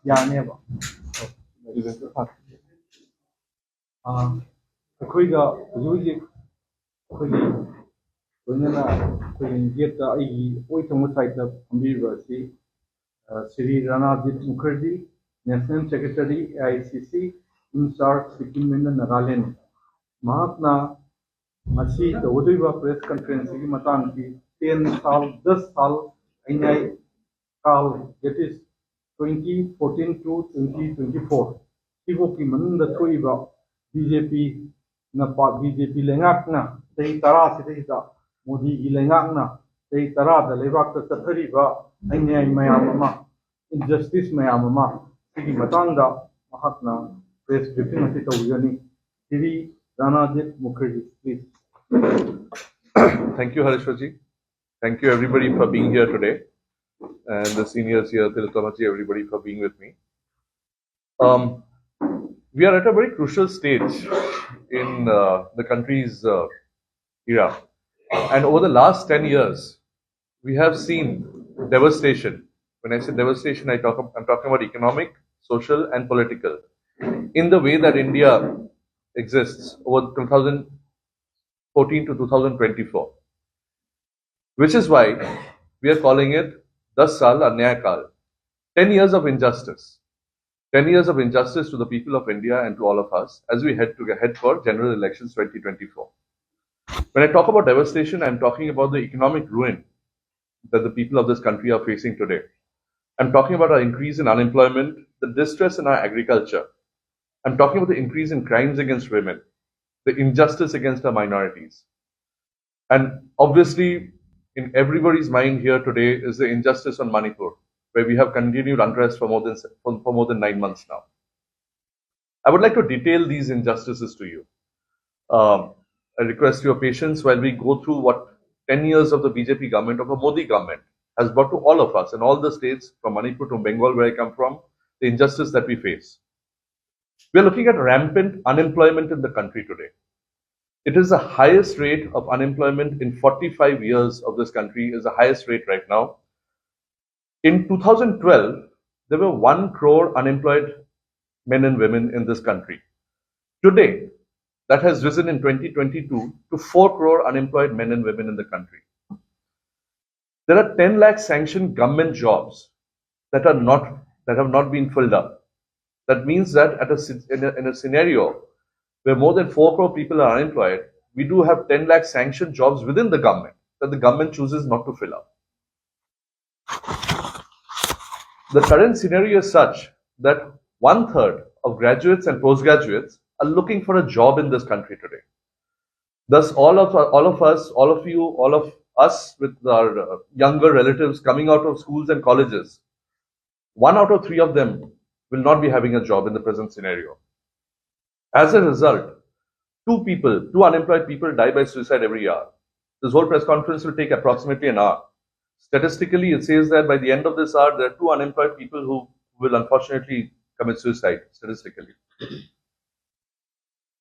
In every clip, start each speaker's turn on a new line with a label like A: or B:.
A: ꯌꯥꯅꯦꯕ ꯑꯩꯈꯣꯏꯒ ꯍꯧꯖꯤꯛ ꯍꯧꯖꯤꯛ ꯑꯩꯈꯣꯏꯒꯤ ꯂꯣꯏꯅꯅ ꯑꯩꯈꯣꯏꯒꯤ ꯒꯦꯠꯇ ꯑꯩꯒꯤ ꯑꯣꯏ ꯊꯪꯕ ꯁꯥꯏꯠꯇ ꯐꯝꯕꯤꯔꯤꯕ ꯑꯁꯤ Shri ꯔꯥꯅꯥꯖꯤꯠ Mukherjee, national secretary AICC ꯏꯟ ꯆꯥꯔꯖ ꯁꯤꯛꯀꯤꯝ ꯑꯦꯟ ꯅꯥꯒꯥꯂꯦꯟ. ꯃꯍꯥꯛꯅ ꯉꯁꯤ ꯇꯧꯒꯗꯧꯔꯤꯕ ꯄ꯭रेस ꯀꯟꯐꯔꯦꯟꯁꯀꯤ ꯃꯇꯥꯡꯗꯤ 10 साल ꯑꯩꯅꯥꯏ काल that is 2014 to 2024 सिबोकी मनुंग थोइबा बीजेपी बीजेपी लेंगाकना चही 10 सिदा मोदी की लेंगाकना चही 10 लेबाक चथरीबा अन्याय मयाम अमा इनजस्टिस मयाम अमा सिगी मतंगदा महात्मा प्रेस ब्रीफिंग अति तौगनी Shri Ranajit Mukherjee please.
B: Thank you, Harishwarji. Thank you, everybody, for being here today. And the seniors here, Tilakamaji, everybody, for being with me. We are at a very crucial stage in the country's era. And over the last 10 years, we have seen devastation. When I say devastation, I'm talking about economic, social, and political. In the way that India exists over 2014 to 2024. Which is why we are calling it 10 Saal Anyay Kaal. 10 years of injustice. 10 years of injustice to the people of India and to all of us as we head for general elections 2024. When I talk about devastation, I'm talking about the economic ruin that the people of this country are facing today. I'm talking about our increase in unemployment, the distress in our agriculture. I'm talking about the increase in crimes against women, the injustice against our minorities. And obviously, in everybody's mind here today is the injustice on Manipur, where we have continued unrest for more than 9 months now. I would like to detail these injustices to you. I request your patience while we go through what 10 years of the BJP government, of a Modi government, has brought to all of us in all the states, from Manipur to Bengal, where I come from, the injustice that we face. We are looking at rampant unemployment in the country today. It is the highest rate of unemployment in 45 years of this country, is the highest rate right now. In 2012, there were 1 crore unemployed men and women in this country. Today, that has risen in 2022 to 4 crore unemployed men and women in the country. There are 10 lakh sanctioned government jobs that have not been filled up. That means that in a scenario where more than 4 crore people are unemployed, we do have 10 lakh sanctioned jobs within the government that the government chooses not to fill up. The current scenario is such that 1/3 of graduates and postgraduates are looking for a job in this country today. Thus, all of us with our younger relatives coming out of schools and colleges, 1 out of 3 of them will not be having a job in the present scenario. As a result, 2 unemployed people die by suicide every hour. This whole press conference will take approximately an hour. Statistically, it says that by the end of this hour, there are 2 unemployed people who will unfortunately commit suicide, statistically.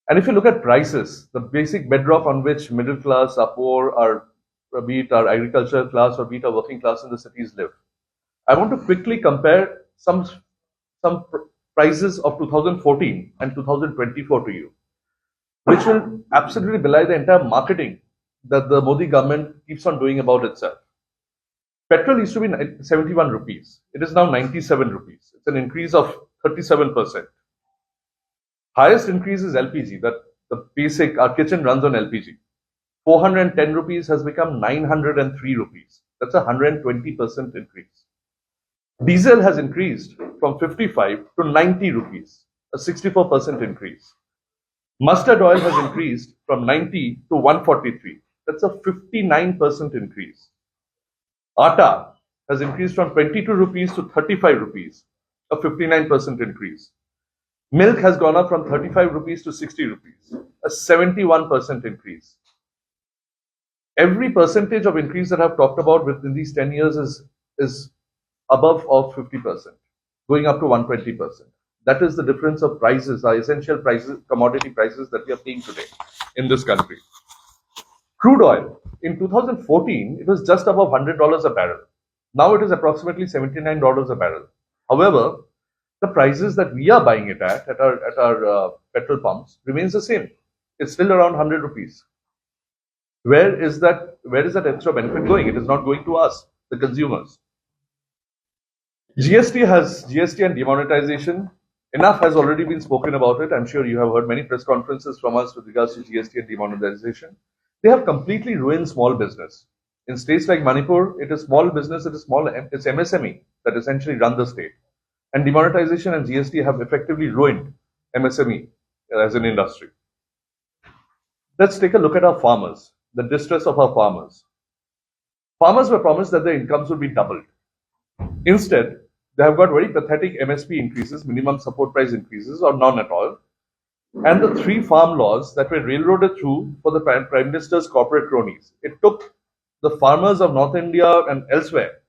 B: And if you look at prices, the basic bedrock on which middle class, or poor, or be it our agricultural class, or be it our working class in the cities live, I want to quickly compare some prices of 2014 and 2024 to you, which will absolutely belie the entire marketing that the Modi government keeps on doing about itself. Petrol used to be 71 rupees. It is now 97 rupees. It's an increase of 37%. Highest increase is LPG, that the basic, our kitchen runs on LPG. 410 rupees has become 903 rupees. That's a 120% increase. Diesel has increased from 55 to 90 rupees, a 64% increase. Mustard oil has increased from 90 to 143. That's a 59% increase. Atta has increased from 22 rupees to 35 rupees, a 59% increase. Milk has gone up from 35 rupees to 60 rupees, a 71% increase. Every percentage of increase that I've talked about within these 10 years is above of 50%, going up to 120%. That is the difference of prices, our essential prices, commodity prices that we are paying today in this country. Crude oil, in 2014, it was just above $100 a barrel. Now it is approximately $79 a barrel. However, the prices that we are buying it at our petrol pumps remains the same. It's still around 100 rupees. Where is that extra benefit going? It is not going to us, the consumers. GST and demonetization. Enough has already been spoken about it. I'm sure you have heard many press conferences from us with regards to GST and demonetization. They have completely ruined small business. In states like Manipur, it is small business, it's MSME that essentially run the state. And demonetization and GST have effectively ruined MSME as an industry. Let's take a look at our farmers, the distress of our farmers. Farmers were promised that their incomes would be doubled. Instead, they have got very pathetic MSP increases, minimum support price increases, or none at all. And the 3 farm laws that were railroaded through for the Prime Minister's corporate cronies. It took the farmers of North India and elsewhere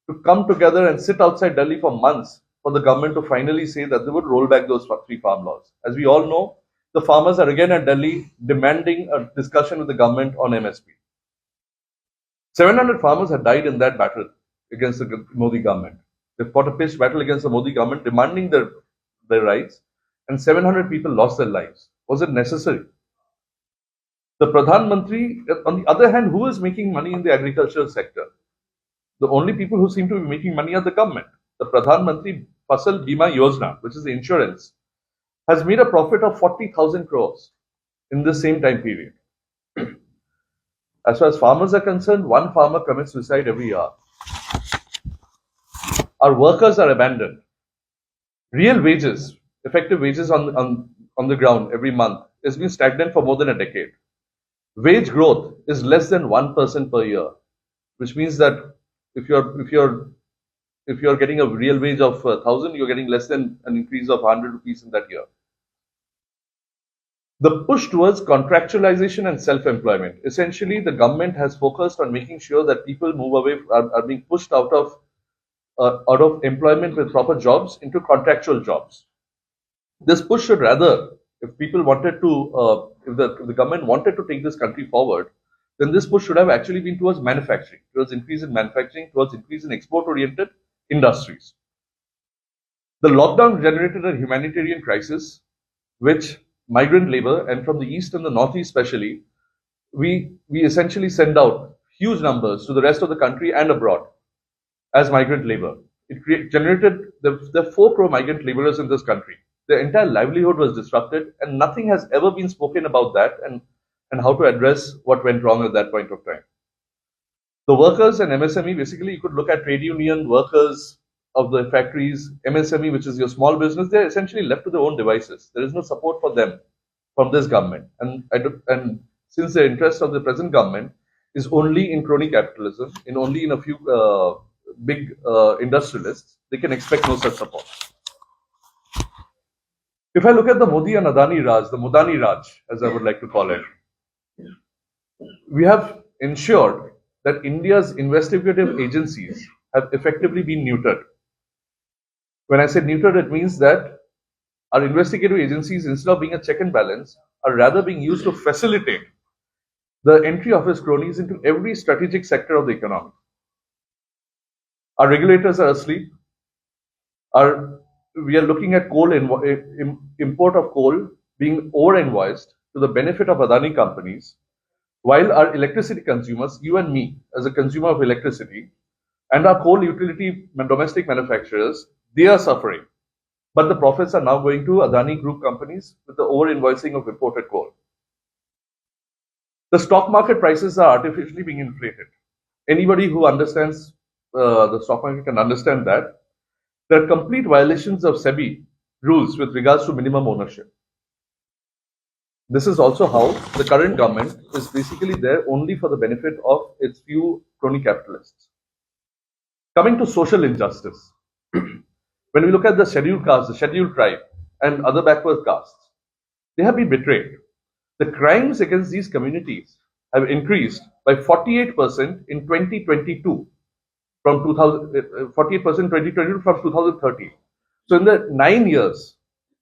B: to come together and sit outside Delhi for months for the government to finally say that they would roll back those 3 farm laws. As we all know, the farmers are again at Delhi demanding a discussion with the government on MSP. 700 farmers had died in that battle against the Modi government. They fought a pitched battle against the Modi government demanding their rights, and 700 people lost their lives. Was it necessary? The Pradhan Mantri, on the other hand, who is making money in the agricultural sector? The only people who seem to be making money are the government. The Pradhan Mantri Fasal Bima Yojana, which is the insurance, has made a profit of 40,000 crores in the same time period. As far as farmers are concerned, 1 farmer commits suicide every year. Our workers are abandoned. Real wages, effective wages on the ground every month, has been stagnant for more than a decade. Wage growth is less than 1% per year, which means that if you're getting a real wage of 1,000, you're getting less than an increase of 100 rupees in that year. The push towards contractualization and self-employment. Essentially, the government has focused on making sure that people move away, are being pushed out of employment with proper jobs into contractual jobs. This push should rather, if people wanted to, if the government wanted to take this country forward, then this push should have actually been towards manufacturing, towards increase in manufacturing, towards increase in export-oriented industries. The lockdown generated a humanitarian crisis, which migrant labor, and from the east and the northeast especially, we essentially send out huge numbers to the rest of the country and abroad as migrant labor. It generated the 4 crore migrant laborers in this country. Their entire livelihood was disrupted, and nothing has ever been spoken about that and how to address what went wrong at that point of time. The workers and MSME, basically, you could look at trade union workers of the factories, MSME, which is your small business, they're essentially left to their own devices. There is no support for them from this government. And since the interest of the present government is only in crony capitalism, only in a few big industrialists, they can expect no such support. If I look at the Modi and Adani Raj, the Modani Raj, as I would like to call it, we have ensured that India's investigative agencies have effectively been neutered. When I say neutered, it means that our investigative agencies, instead of being a check and balance, are rather being used to facilitate the entry of his cronies into every strategic sector of the economy. Our regulators are asleep. We are looking at import of coal being over-invoiced to the benefit of Adani companies, while our electricity consumers, you and me as a consumer of electricity, and our coal utility domestic manufacturers, they are suffering. But the profits are now going to Adani group companies with the over-invoicing of imported coal. The stock market prices are artificially being inflated. Anybody who understands the stock market can understand that. There are complete violations of SEBI rules with regards to minimum ownership. This is also how the current government is basically there only for the benefit of its few crony capitalists. Coming to social injustice. When we look at the scheduled caste, the scheduled tribe, and other backward castes, they have been betrayed. The crimes against these communities have increased by 48% in 2022 from 48% in 2022 from 2013. So in the 9 years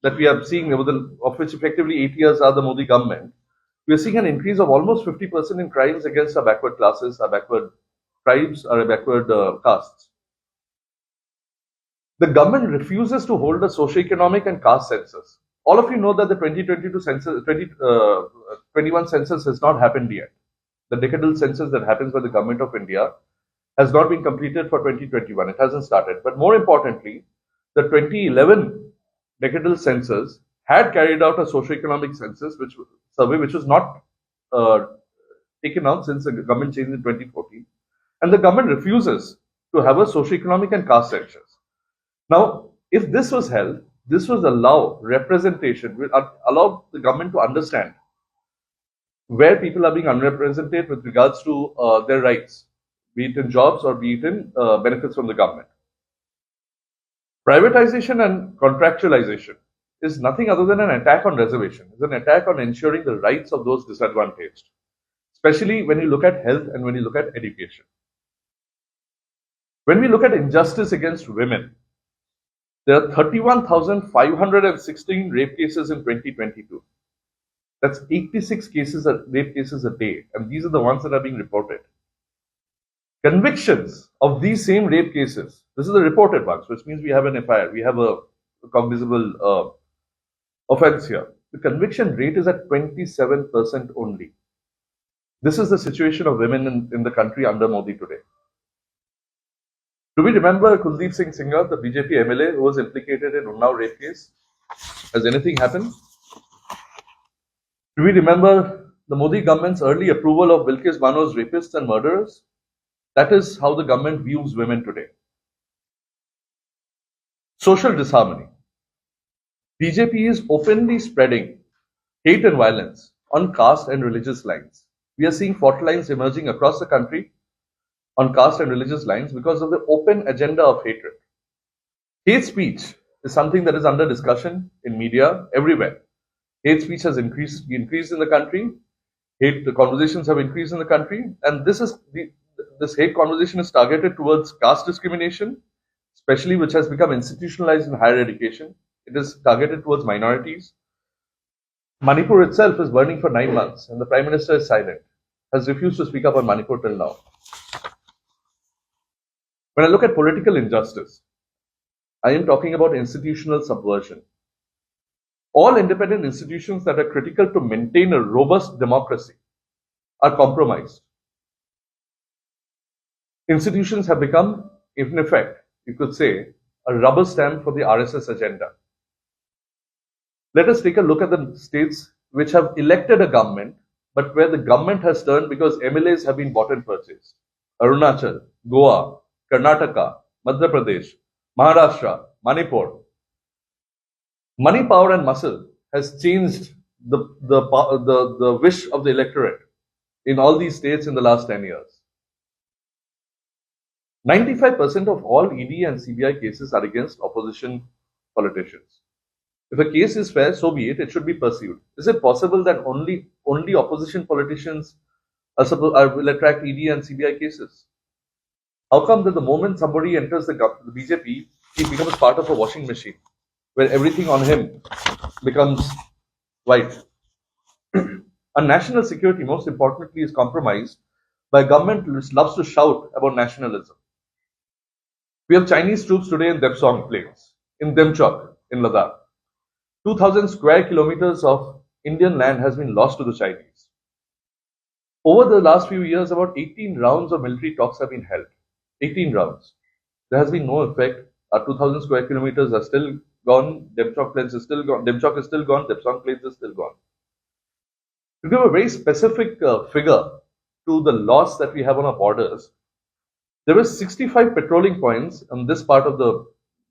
B: that we are seeing, of which effectively 8 years are the Modi government, we are seeing an increase of almost 50% in crimes against our backward classes, our backward tribes, our backward castes. The government refuses to hold a socio-economic and caste census. All of you know that the 2022 census, 2021 census has not happened yet. The decadal census that happens by the government of India has not been completed for 2021. It hasn't started. But more importantly, the 2011 decadal census had carried out a socio-economic census, survey, which was not taken out since the government changed in 2014. And the government refuses to have a socio-economic and caste census. Now, if this was held, this would allow representation, will allow the government to understand where people are being unrepresented with regards to their rights, be it in jobs or be it in benefits from the government. Privatization and contractualization is nothing other than an attack on reservation. It's an attack on ensuring the rights of those disadvantaged, especially when you look at health and when you look at education. When we look at injustice against women, there are 31,516 rape cases in 2022. That's 86 rape cases a day, and these are the ones that are being reported. Convictions of these same rape cases, this is the reported ones, which means we have an FIR, we have a cognizable offense here. The conviction rate is at 27% only. This is the situation of women in the country under Modi today. Do we remember Kuldeep Singh Singha, the BJP MLA who was implicated in Unnao rape case? Has anything happened? Do we remember the Modi government's early approval of Bilkis Bano's rapists and murderers? That is how the government views women today. Social disharmony. BJP is openly spreading hate and violence on caste and religious lines. We are seeing fault lines emerging across the country on caste and religious lines because of the open agenda of hatred. Hate speech is something that is under discussion in media everywhere. Hate speech has increased in the country. The conversations have increased in the country, and this hate conversation is targeted towards caste discrimination, especially which has become institutionalized in higher education. It is targeted towards minorities. Manipur itself is burning for 9 months, and the Prime Minister is silent, has refused to speak up on Manipur till now. When I look at political injustice, I am talking about institutional subversion. All independent institutions that are critical to maintain a robust democracy are compromised. Institutions have become, in effect, you could say, a rubber stamp for the RSS agenda. Let us take a look at the states which have elected a government, but where the government has turned because MLAs have been bought and purchased. Arunachal, Goa, Karnataka, Madhya Pradesh, Maharashtra, Manipur. Money, power, and muscle has changed the wish of the electorate in all these states in the last 10 years. 95% of all ED and CBI cases are against opposition politicians. If a case is fair, so be it. It should be pursued. Is it possible that only opposition politicians will attract ED and CBI cases? How come that the moment somebody enters the BJP, he becomes part of a washing machine, where everything on him becomes white? Our national security, most importantly, is compromised by a government which loves to shout about nationalism. We have Chinese troops today in Depsong Plains, in Demchok, in Ladakh. 2,000 square kilometers of Indian land has been lost to the Chinese. Over the last few years, about 18 rounds of military talks have been held. 18 rounds. There has been no effect. Our 2,000 square kilometers are still gone. Demchok Plains is still gone. Demchok is still gone. Depsong Plains is still gone. To give a very specific figure to the loss that we have on our borders, there were 65 patrolling points on this part of the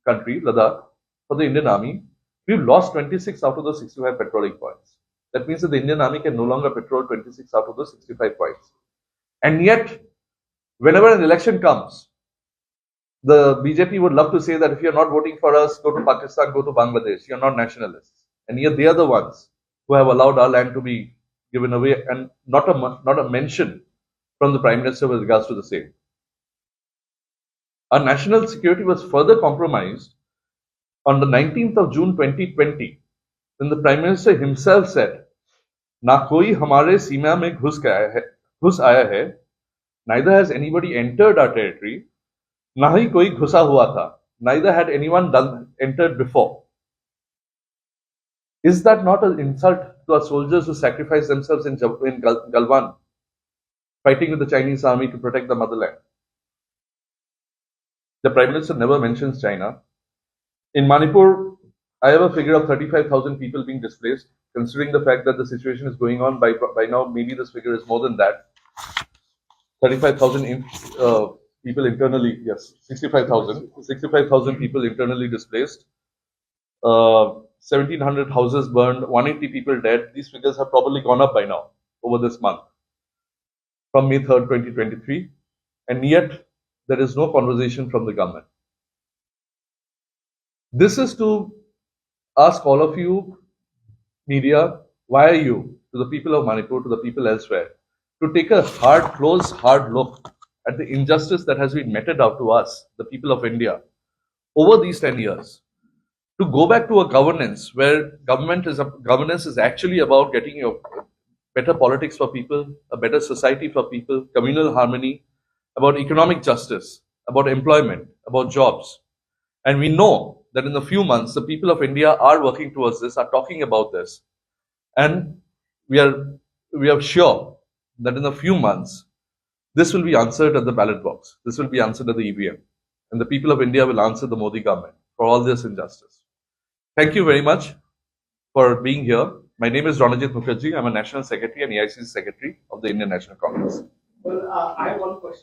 B: country, Ladakh, for the Indian Army. We've lost 26 out of those 65 patrolling points. That means that the Indian Army can no longer patrol 26 out of those 65 points. And yet, whenever an election comes, the BJP would love to say that if you're not voting for us, go to Pakistan, go to Bangladesh. You're not nationalists. And yet they are the ones who have allowed our land to be given away, and not a mention from the Prime Minister with regards to the same. Our national security was further compromised on the 19th of June 2020, when the Prime Minister himself said, "Na koi hamare seema mein ghus aaya hai, neither has anybody entered our territory, na hi koi ghusa hua tha." neither had anyone entered before. Is that not an insult to our soldiers who sacrificed themselves in Galwan, fighting with the Chinese army to protect the motherland? The Prime Minister never mentions China. In Manipur, I have a figure of 35,000 people being displaced. Considering the fact that the situation is going on, by now, maybe this figure is more than that. 35,000 people internally, yes, 65,000 people internally displaced. 1,700 houses burned, 180 people dead. These figures have probably gone up by now over this month from May 3rd, 2023. And yet, there is no conversation from the government. This is to ask all of you, media, why are you, to the people of Manipur, to the people elsewhere, to take a close, hard look at the injustice that has been meted out to us, the people of India, over these 10 years. To go back to a governance where governance is actually about getting better politics for people, a better society for people, communal harmony, about economic justice, about employment, about jobs. And we know that in a few months, the people of India are working towards this, are talking about this. And we are sure that in a few months, this will be answered at the ballot box. This will be answered at the EVM. And the people of India will answer the Modi government for all this injustice. Thank you very much for being here. My name is Ranajit Mukherjee. I'm a National Secretary and AICC Secretary of the Indian National Congress.
C: Well, I have one question.